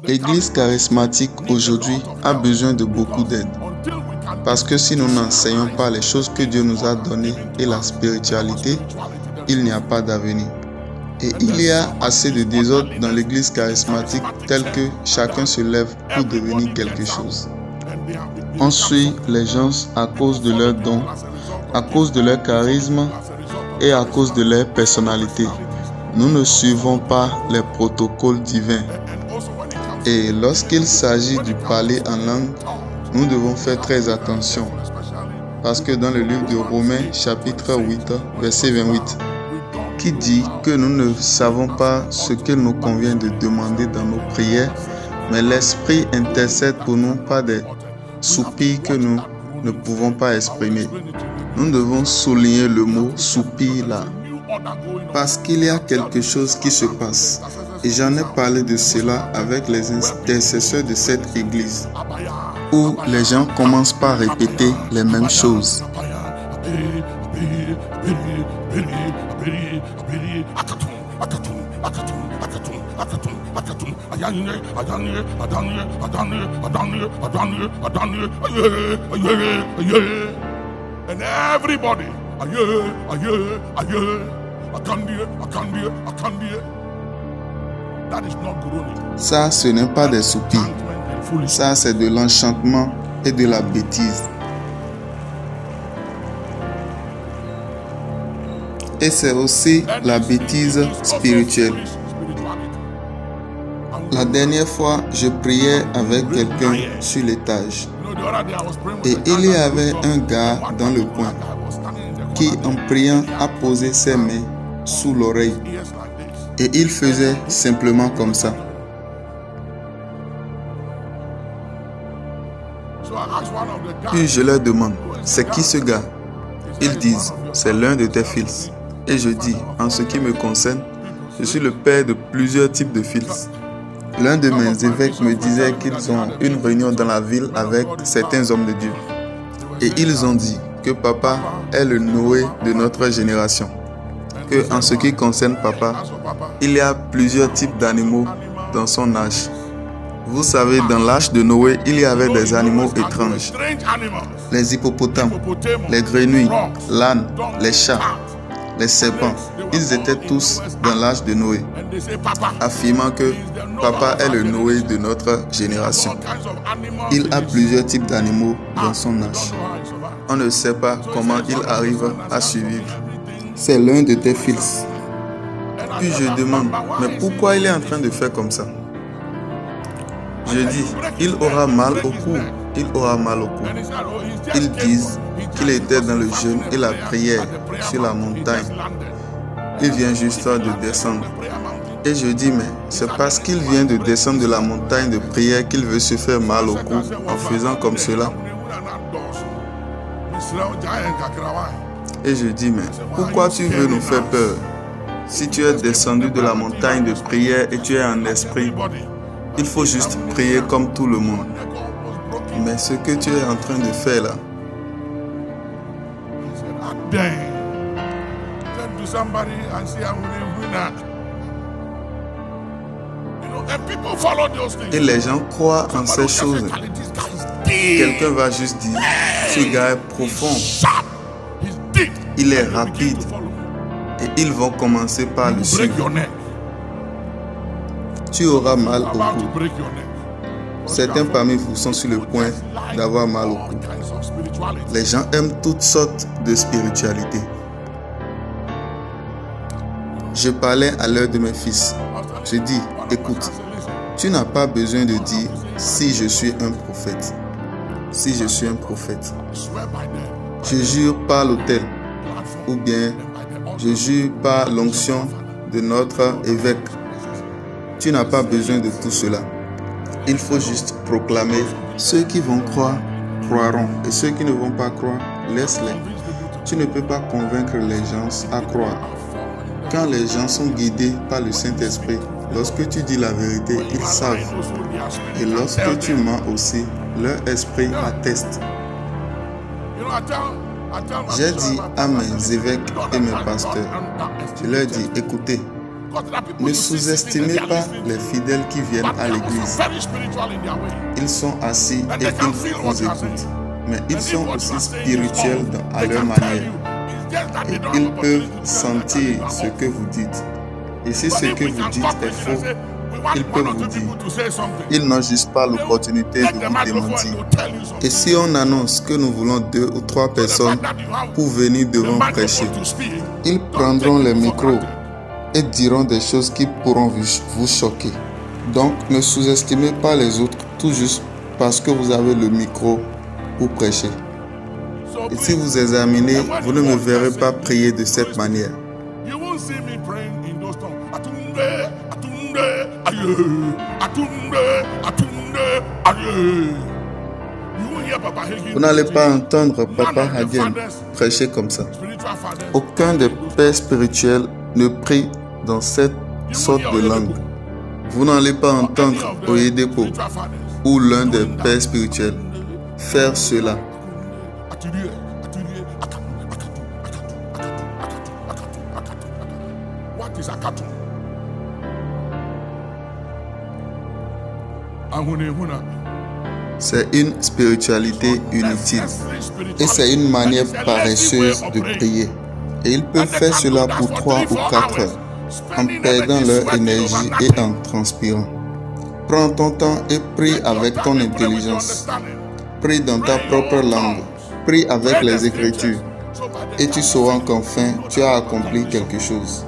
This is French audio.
L'Église charismatique aujourd'hui a besoin de beaucoup d'aide. Parce que si nous n'enseignons pas les choses que Dieu nous a données et la spiritualité, il n'y a pas d'avenir. Et il y a assez de désordre dans l'Église charismatique tel que chacun se lève pour devenir quelque chose. On suit les gens à cause de leurs dons, à cause de leur charisme et à cause de leur personnalité. Nous ne suivons pas les protocoles divins. Et lorsqu'il s'agit de parler en langue, nous devons faire très attention. Parce que dans le livre de Romains, chapitre 8, verset 28, qui dit que nous ne savons pas ce qu'il nous convient de demander dans nos prières, mais l'Esprit intercède pour nous par des soupirs que nous ne pouvons pas exprimer. Nous devons souligner le mot soupir là. Parce qu'il y a quelque chose qui se passe. Et j'en ai parlé de cela avec les intercesseurs de cette église, où les gens commencent par répéter les mêmes choses. And everybody, ça, ce n'est pas des soupirs. Ça, c'est de l'enchantement et de la bêtise. Et c'est aussi la bêtise spirituelle. La dernière fois, je priais avec quelqu'un sur l'étage. Et il y avait un gars dans le coin qui, en priant, a posé ses mains sous l'oreille. Et il faisait simplement comme ça. Puis je leur demande, c'est qui ce gars? Ils disent, c'est l'un de tes fils. Et je dis, en ce qui me concerne, je suis le père de plusieurs types de fils. L'un de mes évêques me disait qu'ils ont une réunion dans la ville avec certains hommes de Dieu. Et ils ont dit que papa est le Noé de notre génération. Que en ce qui concerne papa, il y a plusieurs types d'animaux dans son âge. Vous savez, dans l'âge de Noé, il y avait des animaux étranges. Les hippopotames, les grenouilles, l'âne, les chats, les serpents. Ils étaient tous dans l'âge de Noé, affirmant que papa est le Noé de notre génération. Il a plusieurs types d'animaux dans son âge. On ne sait pas comment il arrive à survivre. C'est l'un de tes fils. Puis je demande, mais pourquoi il est en train de faire comme ça? Je dis, il aura mal au cou. Il aura mal au cou. Ils disent qu'il était dans le jeûne et la prière sur la montagne. Il vient juste de descendre. Et je dis, mais c'est parce qu'il vient de descendre de la montagne de prière qu'il veut se faire mal au cou en faisant comme cela. Et je dis, mais pourquoi tu veux nous faire peur? Si tu es descendu de la montagne de prière et tu es en esprit, il faut juste prier comme tout le monde. Mais ce que tu es en train de faire là, et les gens croient en ces choses. Quelqu'un va juste dire, ce gars est profond, il est rapide, et ils vont commencer par le suivre. Tu auras mal au cou. Certains parmi vous sont sur le point d'avoir mal au cou. Les gens aiment toutes sortes de spiritualité. Je parlais à l'heure de mes fils. Je dis, écoute, tu n'as pas besoin de dire si je suis un prophète. Si je suis un prophète. Je jure par l'autel. Ou bien, je jure par l'onction de notre évêque. Tu n'as pas besoin de tout cela. Il faut juste proclamer. Ceux qui vont croire, croiront. Et ceux qui ne vont pas croire, laisse-les. Tu ne peux pas convaincre les gens à croire. Quand les gens sont guidés par le Saint-Esprit, lorsque tu dis la vérité, ils savent. Et lorsque tu mens aussi, leur esprit atteste. J'ai dit à mes évêques et mes pasteurs, je leur dis, écoutez, Ne sous-estimez pas les fidèles qui viennent à l'église. Ils sont assis et ils vous écoutent. Mais ils sont aussi spirituels à leur manière. Et ils peuvent sentir ce que vous dites. Et si ce que vous dites est faux, ils peuvent vous dire. Ils n'ont juste pas l'opportunité de vous démentir. Et si on annonce que nous voulons 2 ou 3 personnes pour venir devant prêcher, ils prendront les micros et diront des choses qui pourront vous choquer. Donc, ne sous-estimez pas les autres tout juste parce que vous avez le micro pour prêcher. Et si vous examinez, vous ne me verrez pas prier de cette manière. Vous n'allez pas entendre Papa Hagin prêcher comme ça. Aucun des pères spirituels ne prie dans cette sorte de langue. Vous n'allez pas entendre Oyedepo ou l'un des pères spirituels faire cela. C'est une spiritualité inutile et c'est une manière paresseuse de prier. Et ils peuvent faire cela pour 3 ou 4 heures en perdant leur énergie et en transpirant. Prends ton temps et prie avec ton intelligence. Prie dans ta propre langue. Prie avec les Écritures. Et tu sauras qu'enfin tu as accompli quelque chose.